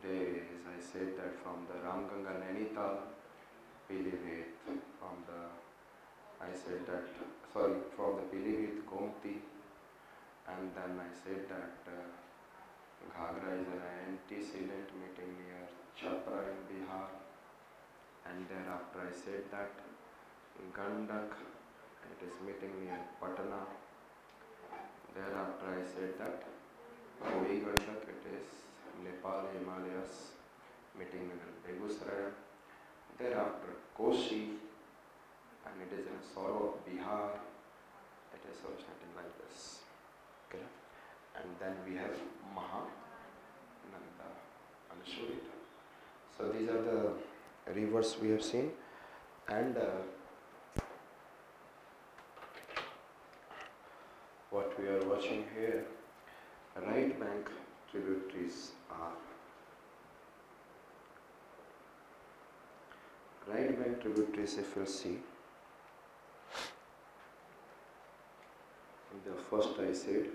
days I said that from the Ramganga Nainital, Pilibhit, from the Pilibhit Gomti, and then I said that Ghagra is an antecedent meeting near Chhapra in Bihar, and thereafter I said that Gandak, it is meeting near Patna. Thereafter I said that Koi Gandak, it is Nepal Himalayas, meeting near Begusaraya. Thereafter Koshi, and it is in Soro of Bihar. It is also something like this. Okay. And then we have Mahananda and Shurita. So these are the rivers we have seen, and what we are watching here, right bank tributaries are. Right bank tributaries, if you see, the first I said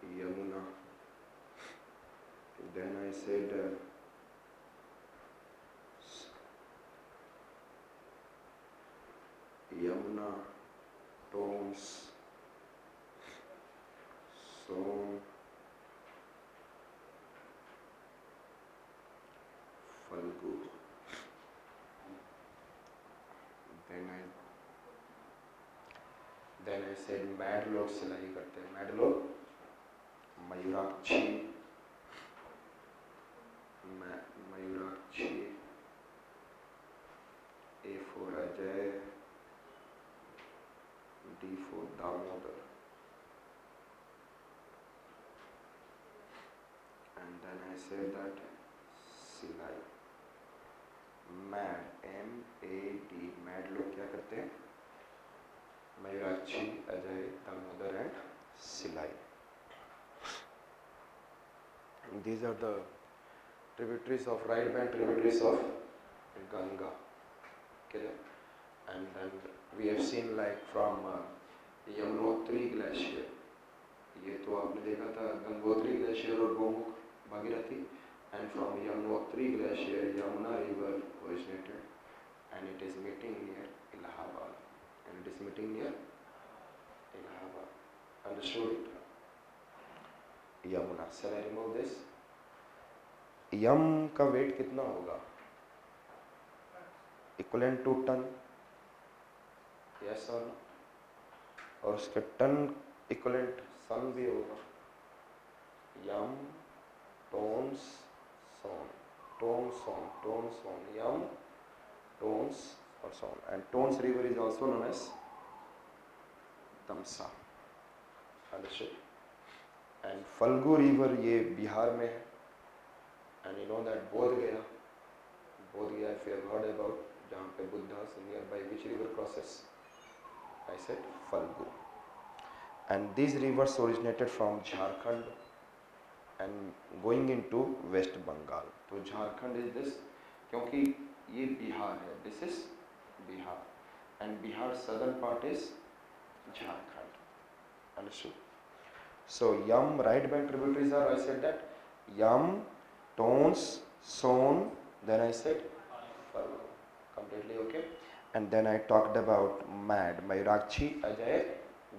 Yamuna, then I said Yamuna, Tons, Son, Falgu. Then I said mad लोग सिलाई करते हैं, mad लोग Mayurakshi, Mayurakshi, A for Ajay, D for Damodar, and then I said that सिलाई, mad, M-A-D, mad लोग क्या करते हैं? Mayurachi, Ajay, Damodar and Silai. These are the tributaries of right bank, tributaries of Ganga. Okay. And then we have seen like from Yamunotri glacier. ये तो आपने देखा था गंगोत्री ग्लेशियर और Gomukh Bhagirathi. And from Yamunotri glacier, Yamuna river originated, and it is meeting near Allahabad. And it is meeting near Allahabad. Understood it? Yamuna. Shall I remove this? Yam का weight कितना होगा? Equivalent to ton? Yes or no? और उसके ton equivalent son भी होगा. Yam, tons, son. Tons, son. Tons, son. Yam, tons, or so on. And Tons river is also known as Tamsa. Understood? And Falgu river ये बिहार में है. And you know that Bodh Gaya, if you have heard about, जहाँ पे Buddha is nearby, which river crosses? I said Falgu. And these rivers originated from Jharkhand and going into West Bengal. तो Jharkhand is this, क्योंकि ये बिहार है. This is Bihar, and Bihar's southern part is Jharkhand. Understood? So Yam right bank tributaries are, I said that Yam, Tons, Son, then I said Falgu. Completely okay? And then I talked about Mad, Mayurakshi, Ajay,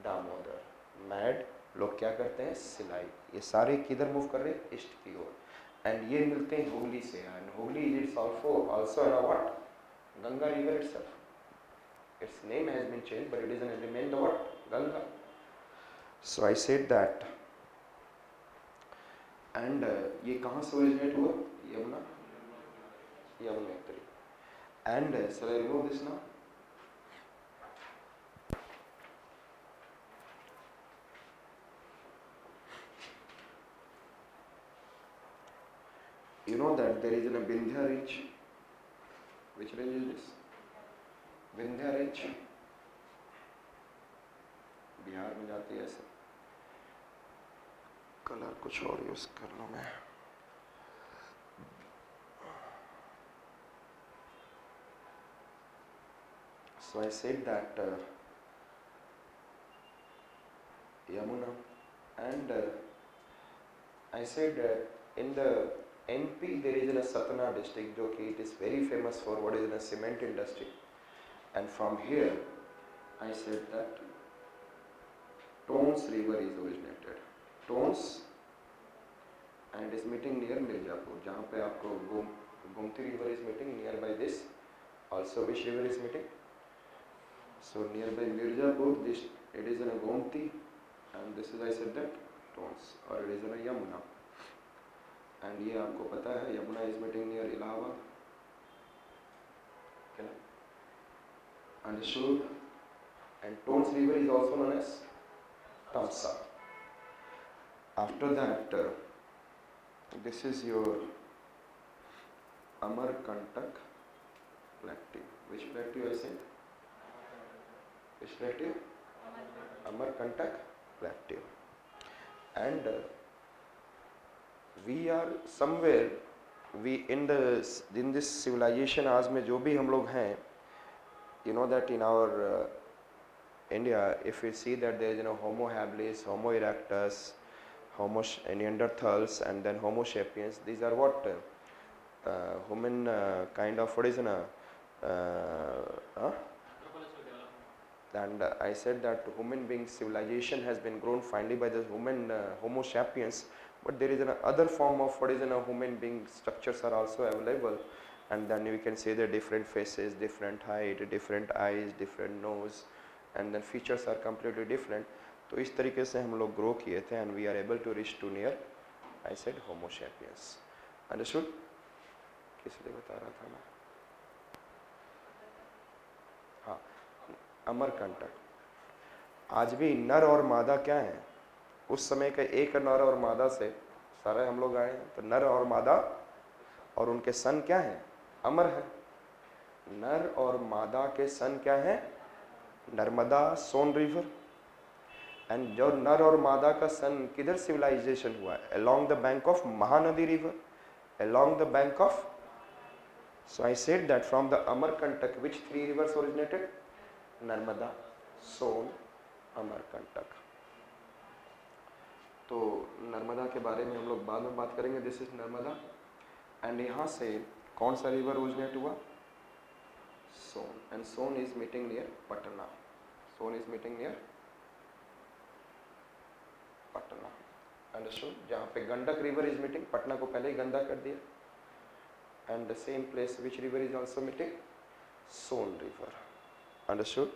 Damodar. Mad लोग क्या करते हैं? सिलाई. ये सारे किधर move कर रहे हैं? ईस्ट की ओर. And ये मिलते हैं हुगली से. And Hooghly is also a what? Ganga river itself. Its name has been changed, but it is remained the what? Ganga. So I said that. And ये कहाँ से originate हुआ? Yamuna. Yamunotri. And shall I remove this now? You know that there is a Vindhya range. Which range is this? Vindhya range. Bihar में जाती है ऐसे. Colour कुछ और यूज कर लूँ मैं. So I said that Yamuna, and I said in the MP, there is in a Satna district, जो कि it is very famous for what is in a cement industry. And from here, I said that Tons river is originated. Tons, and it is meeting near Mirzapur, जहाँ पे आपको Gomti river is meeting nearby this. Also, which river is meeting? So nearby Mirzapur, this it is in a Gomti, and this is I said that Tons, or it is in a Yamuna. And ये आपको पता है Yamuna is meeting near Allahabad. Okay. Understood? And Tons river is also known as Tamsa. After that, this is your Amarkantak plateau. Which plateau I said? Which plateau? Amarkantak plateau. And we are somewhere, we in this civilization आज में जो भी हम लोग हैं, you know that in our India, if we see that there is Homo habilis, Homo erectus, Homo Neanderthals, and then Homo sapiens. These are what human kind of what is and I said that human being civilization has been grown finally by the human Homo sapiens, but there is another form of what is human being structures are also available, and then we can see the different faces, different height, different eyes, different nose, and then features are completely different. तो इस तरीके से हम लोग grow किए थे, and we are able to reach to near, I said Homo sapiens. Understood? किस लिए बता रहा था मैं? हाँ, अमरकंटक. आज भी नर और मादा क्या है? उस समय के एक नर और मादा से सारे हम लोग आए हैं. तो नर और मादा और उनके सन क्या हैं? अमर है. नर और मादा के सन क्या है? नर्मदा, सोन रिवर. एंड जो नर और मादा का सन किधर सिविलाइजेशन हुआ है? Along the bank of Mahanadi river, along the bank of. So I said that from the Amarkantak which 3 rivers originated? Narmada, Son, Amarkantak. तो नर्मदा के बारे में हम लोग बाद में बात करेंगे. This is Narmada. एंड यहाँ से कौन सा रिवर ओरिजिनेट हुआ? Son. And Son is meeting near Patna. Son is meeting near Patna. Understood? जहाँ पे Gandak river is meeting, Patna को पहले ही गंदा कर दिया. And the same place which river is also meeting? Son river. Understood?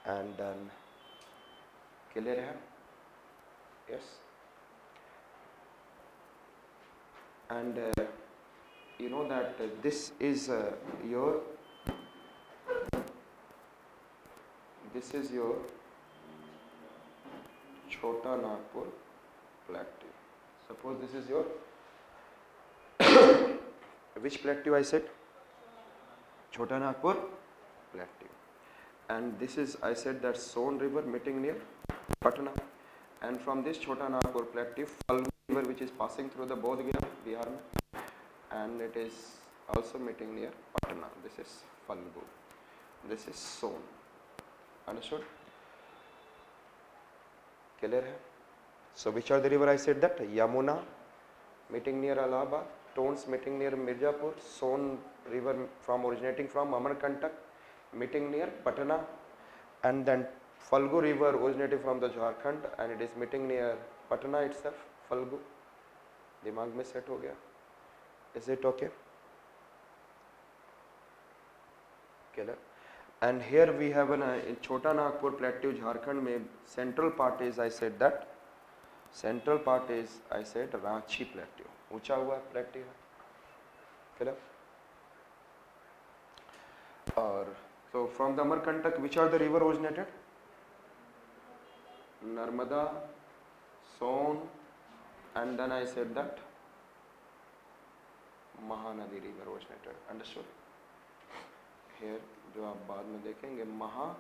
And then clear है? Yes. And you know that this is your Chota Nagpur plateau. Suppose this is your which plateau I said? Chota Nagpur plateau. And this is, I said that Son river meeting near Patna. And from this Chota Nagpur plateau, Falgu river which is passing through the Bodh Gaya, Bihar, and it is also meeting near Patna. This is Falgu. This is Son. Understood? Clear hai? So which are the river I said that? Yamuna meeting near Allahabad, Tons meeting near Mirzapur, Son river from originating from Amarkantak meeting near Patna, and then Falgu river originating from the Jharkhand and it is meeting near Patna itself. Falgu. दिमाग में set हो गया? Is it okay? Clear? And here we have in Chota Nagpur plateau, Jharkhand में central part is I said that central part is I said Ranchi plateau. ऊंचा हुआ plateau है. Clear? और so from the Amarkantak which are the river originated? Narmada, Son, and then I said that Mahanadi river originated. Understood? Here जो आप बाद में देखेंगे Mahanadi.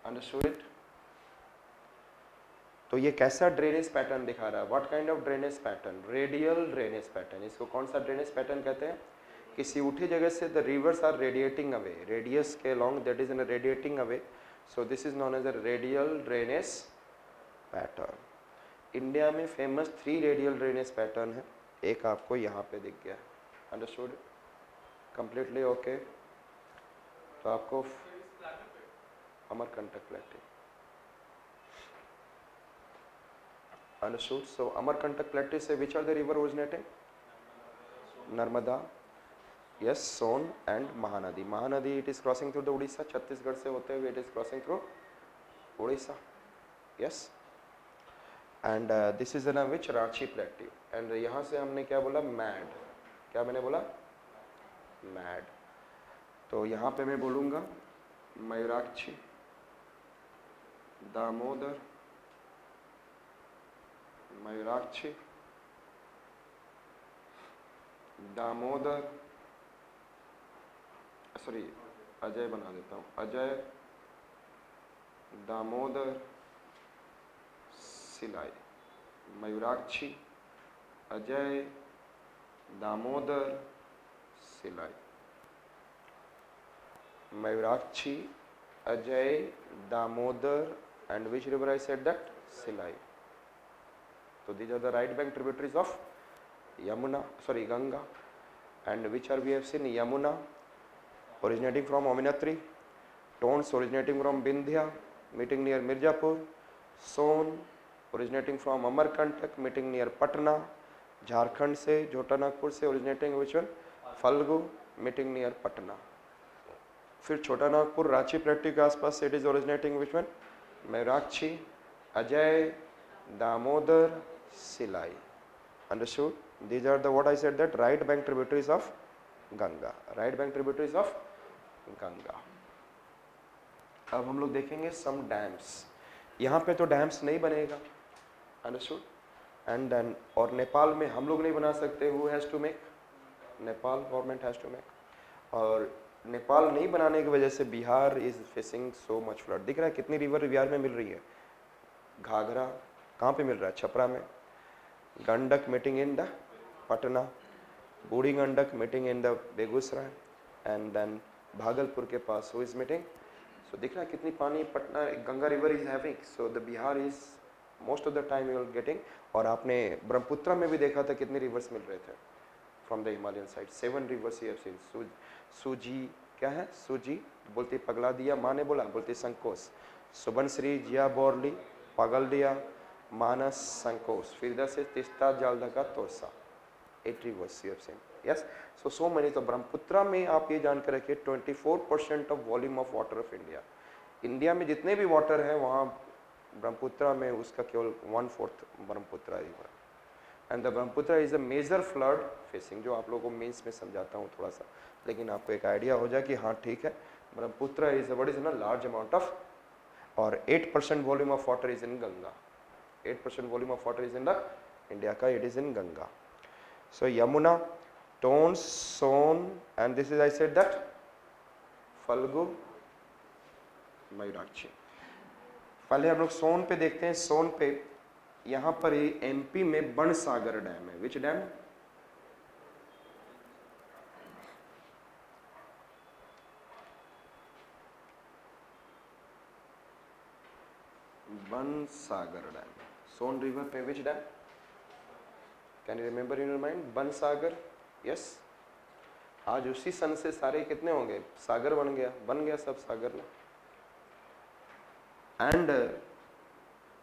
Understood it? तो ये कैसा ड्रेनेज पैटर्न दिखा रहा है? What kind of drainage pattern? Radial drainage pattern. इसको कौन सा ड्रेनेज पैटर्न कहते हैं? किसी ऊँची जगह से the rivers are radiating away, radius के long that is in radiating away. So this is known as a radial drainage pattern. India में फेमस 3 रेडियल ड्रेनेज पैटर्न है, एक आपको यहाँ पे दिख गया, अंडरस्टूड, कंप्लीटली ओके। तो आपको अमरकंटक प्लेटी, अंडरस्टूड। सो अमरकंटक प्लेटी से which are the river originating? Narmada, yes, Son and Mahanadi. Mahanadi it is crossing through the Orissa, Chhattisgarh से होते हुए it is crossing through Orissa, yes. And this is in which Ranchi plateau. And यहाँ से हमने क्या बोला? मैड, क्या मैंने बोला? मैड। तो यहाँ पे मैं बोलूँगा मयूराक्षी, दामोदर, मयूराक्षी, दामोदर, सॉरी अजय बना देता हूँ, अजय, दामोदर, सिलाई, मयूराक्षी, अजय, दामोदर, सिलाई, Mayurakshi, Ajay, Damodar, and which river I said that? Silai. So these are the right bank tributaries of Yamuna, sorry, Ganga. And which are we have seen? Yamuna originating from Ominatri, Tons originating from Vindhya meeting near Mirzapur, Son originating from Amarkantak meeting near Patna, Jharkhand से Jhota Nagpur से originating which one? Falgu meeting near Patna. फिर छोटा नागपुर रांची प्लेटी के आसपास से it is originating which one? Mayurakshi, Ajay, Damodar, सिलाई, understood? These are the what I said that right bank tributaries of Ganga, right bank tributaries of Ganga. अब हम लोग देखेंगे some dams. यहाँ पे तो डैम्स नहीं बनेगा, understood? And then और नेपाल में हम लोग नहीं बना सकते, who has to make? Nepal government has to make. और नेपाल नहीं बनाने की वजह से Bihar is facing so much flood. दिख रहा है कितनी रिवर बिहार में मिल रही है? घाघरा कहाँ पे मिल रहा है? छपरा में। Gandak meeting in the Patna, Burhi Gandak meeting in the Begusarai, and then Bhagalpur के पास हु इज मीटिंग। सो दिख रहा है कितनी पानी Patna Ganga river is having. So the Bihar is most of the time you are getting. और आपने ब्रह्मपुत्रा में भी देखा था कितने रिवर्स मिल रहे थे from the Himalayan side, 7 reverse you have scene. सूजी क्या है? सूजी बोलती पगला दिया, माँ ने बोला बोलती संकोच। सुबनश्री, जिया बोरली, पागल दिया, मानस, संकोच। फिर इधर से Teesta, Jaldhaka, Torsa, 8 rivers you have seen, yes. So many. तो ब्रह्मपुत्रा में आप ये जानकर रखिए 24% of volume of water of India. India में जितने भी वाटर है वहाँ ब्रह्मपुत्रा में उसका केवल 1/4 Brahmaputra river. And the Brahmaputra is a major flood facing, जो आप लोगों को मीन्स में समझाता हूँ थोड़ा सा, लेकिन आपको एक आइडिया हो जाए कि हाँ ठीक है। Brahmaputra is what is in a large amount of, और 8% volume of water is in Ganga. 8% volume of water is in the India का, it is in Ganga. So Yamuna, Tons, Son, and this is I said that Falgu, Mayurakshi. पहले हम लोग सोन पे देखते हैं। सोन पे यहाँ पर ही एमपी में बनसागर डैम है। Which dam? Bansagar dam, Son river पे which dam? Can you remember in your mind? Bansagar, yes. आज उसी सन से सारे कितने होंगे? सागर बन गया सब सागर में। एंड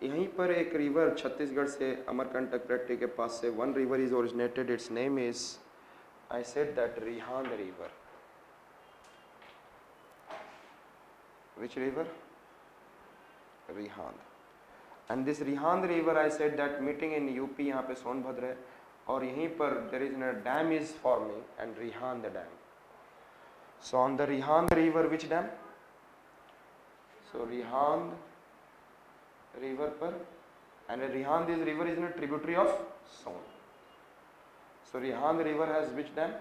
यहीं पर एक रिवर छत्तीसगढ़ से अमरकंटक प्लेटी के पास से one river is originated, its name is I said that Rihand river. Which river? Rihand. And this Rihand river I said that meeting in UP, यहाँ पे सोनभद्र है, और यहीं पर there is a dam is forming and Rihand dam. So on the Rihand river which dam? So Rihand river पर, and Rihand this river is in a tributary of Son. So Rihand river has which dam?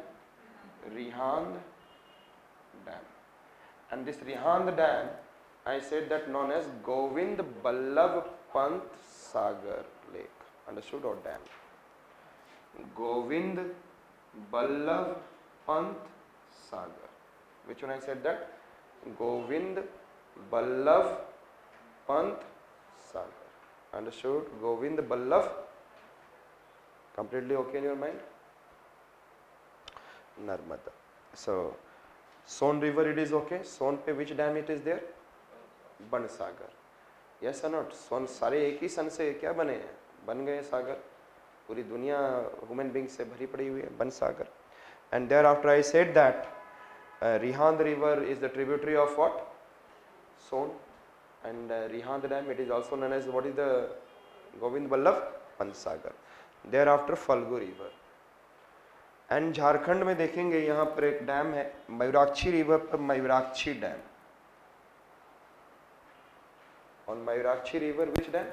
Rihand dam. And this Rihand dam, I said that known as Govind Ballabh Pant Sagar Lake. Understood? Or dam? Govind Ballabh Pant Sagar. Which one I said that? Govind Ballabh Pant Sagar. Understood? Govind Ballabh. Completely okay in your mind? Narmada. So, Son river it is okay. Son पे which dam it is there? Bansagar. Yes or not? Son सारे एक ही सन से क्या बने हैं? बन गए सागर. पूरी दुनिया ह्यूमन बींग से भरी पड़ी हुई है. Bansagar. And thereafter I said that Rihand river is the tributary of what? Son. And Rihand dam it is also known as what is the Govind Ballabh? Bansagar. Thereafter Falgu river. And Jharkhand में देखेंगे यहाँ पर एक dam है Mayurakshi river पर Mayurakshi dam. On Mayurakshi river which dam?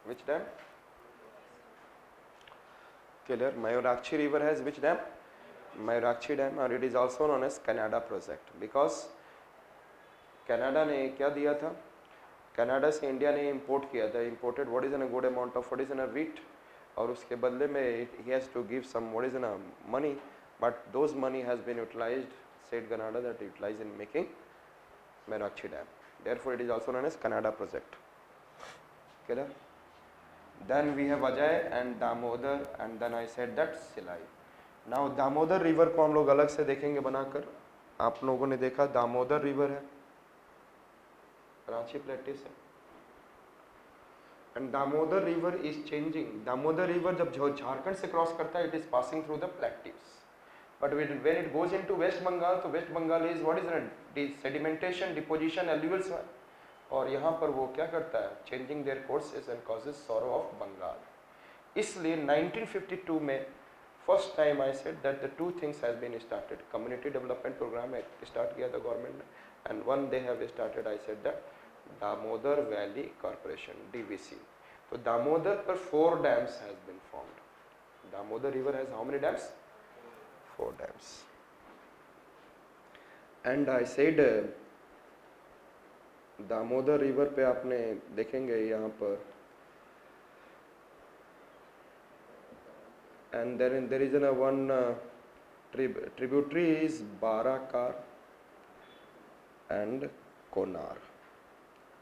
Which dam? Clear? Mayurakshi river has which dam? Mayurakshi dam. और it is also known as Canada project because Canada ने क्या दिया था? कनाडा से इंडिया ने इंपोर्ट किया था. Imported what is an good amount of what is an wheat. और उसके बदले में he has to give some what is money, but those money has been utilized, said Canada that utilized in making Meenakshi Dam. Therefore, it is also known as Canada project. Clear? Then we have Ajay and Damodar, and then I said that Silai. Now Damodar river को हम लोग अलग से देखेंगे बनाकर. आप लोगों ने देखा दामोदर रिवर है रांची प्लेटी से. And Damodar river is changing. Damodar river जब झारखंड से क्रॉस करता है, it is passing through the plateaus. But when it goes into West Bengal, तो West Bengal is what is it? Sedimentation, deposition, alluvial soil. और यहाँ पर वो क्या करता है? Changing their courses and causes sorrow of Bengal. इसलिए 1952 में first time I said that the two things has been started. Community development program start किया था government ने, and one they have started. I said that Damodar Valley Corporation (DVC). So Damodar पर 4 dams has been formed. Damodar river has how many dams? 4 dams. And I said Damodar river पे आपने देखेंगे यहाँ पर. And then there is one tributary is Barakar and Konar.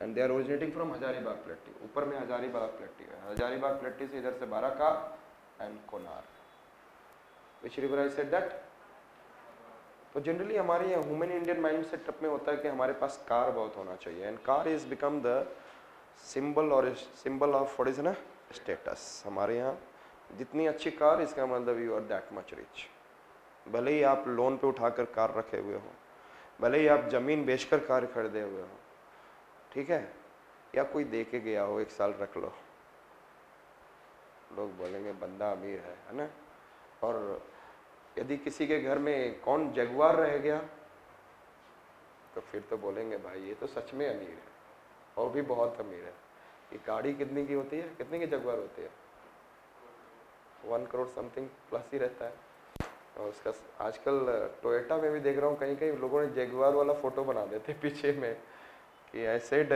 And they are originating from Hazaribagh Plateau. ऊपर में हजारीबाग प्लेटी है. हजारीबाग प्लेटी से इधर से Barakar and Konar. Which river I said that? तो जनरली हमारे यहाँ ह्यूमन इंडियन माइंड सेटअप में होता है कि हमारे पास कार बहुत होना चाहिए. And car is become the symbol और सिंबल ऑफ व्हाट इज ना स्टेटस. हमारे यहाँ जितनी अच्छी कार, इसका मतलब you are that much rich. भले ही आप लोन पे उठाकर कार रखे हुए हो, भले ही आप जमीन बेचकर कार खरीदे हुए हो, ठीक है, या कोई दे के गया हो 1 साल रख लो, लोग बोलेंगे बंदा अमीर है ना. और यदि किसी के घर में कौन जगुआर रह गया तो फिर तो बोलेंगे भाई ये तो सच में अमीर है, और भी बहुत अमीर है. ये गाड़ी कितने की होती है? कितने की जगुआर होती है? 1 करोड़ समथिंग प्लस ही रहता है. और उसका आजकल टोयोटा में भी देख रहा हूँ कहीं कहीं लोगों ने जगुआर वाला फोटो बना देते पीछे में कि I said